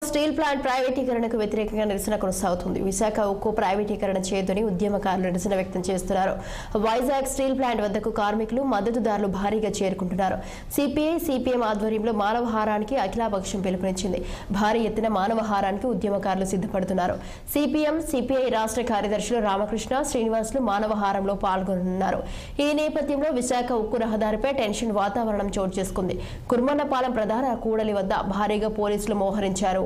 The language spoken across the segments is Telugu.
స్టీల్ ప్లాంట్ ప్రైవేటీకరణకు వ్యతిరేకంగా నిరసన కొనసాగుతుంది. విశాఖ ఉక్కు ప్రైవేటీకరణ చేయొద్దని ఉద్యమకారులు నిరసన వ్యక్తం చేస్తున్నారు. వైజాగ్ స్టీల్ ప్లాంట్ వద్దకు కార్మికులు, మద్దతుదారులు భారీగా చేరుకుంటున్నారు. సిపిఐ, సిపిఎం ఆధ్వర్యంలో మానవహారానికి అఖిలపక్షం పిలుపునిచ్చింది. భారీ ఎత్తున మానవహారానికి ఉద్యమకారులు సిద్ధపడుతున్నారు. సిపిఎం, సిపిఐ రాష్ట్ర కార్యదర్శులు రామకృష్ణ, శ్రీనివాసులు మానవహారంలో పాల్గొనున్నారు. ఈ నేపథ్యంలో విశాఖ ఉక్కు రహదారిపై టెన్షన్ వాతావరణం చోటు చేసుకుంది. కుర్మన్నపాలెం ప్రధాన కూడలి వద్ద భారీగా పోలీసులు మోహరించారు.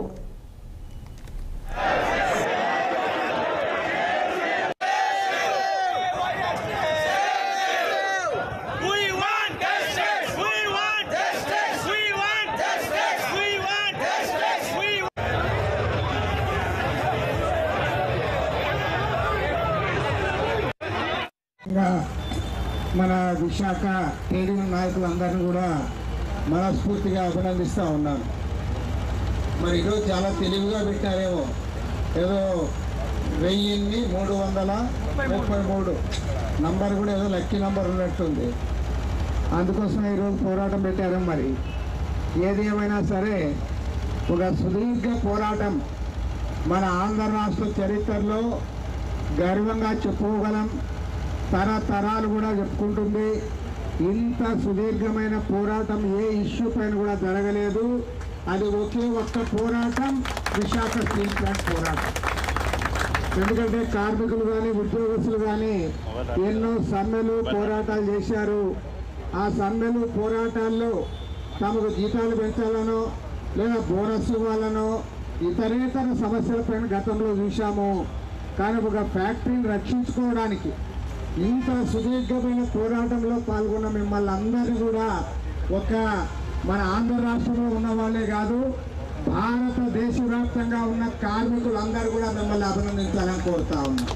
మన విశాఖ ట్రేడ్ నాయకులందరినీ కూడా మనస్ఫూర్తిగా అభినందిస్తూ ఉన్నాను. మరి ఈరోజు చాలా తెలివిగా పెట్టారేమో, ఏదో 1333 నంబర్ కూడా ఏదో లక్కీ నంబర్ ఉన్నట్టుంది. అందుకోసం ఈరోజు పోరాటం పెట్టారు. మరి ఏది ఏమైనా సరే ఒక సుదీర్ఘ పోరాటం మన ఆంధ్ర రాష్ట్ర చరిత్రలో గర్వంగా చెప్పుకోగలం. తరతరాలు కూడా చెప్పుకుంటుంది. ఇంత సుదీర్ఘమైన పోరాటం ఏ ఇష్యూ పైన కూడా జరగలేదు. అది ఒకే ఒక్క పోరాటం, విశాఖ స్టీల్ ప్లాంట్ పోరాటం. ఎందుకంటే కార్మికులు కానీ ఉద్యోగస్తులు కానీ ఎన్నో సమ్మెలు పోరాటాలు చేశారు. ఆ సమ్మెలు పోరాటాల్లో తమకు జీతాలు పెంచాలనో లేదా బోనస్ ఇవ్వాలనో ఇతరేతర సమస్యలపైన గతంలో చూశాము. కానీ ఒక ఫ్యాక్టరీని రక్షించుకోవడానికి ఇంత సుదీర్ఘమైన పోరాటంలో పాల్గొన్న మిమ్మల్ని అందరినీ కూడా ఒక మన ఆంధ్ర రాష్ట్రంలో ఉన్న వాళ్ళే కాదు, భారతదేశ వ్యాప్తంగా ఉన్న కార్మికులందరూ కూడా మిమ్మల్ని అభినందించాలని కోరుతా ఉన్నాం.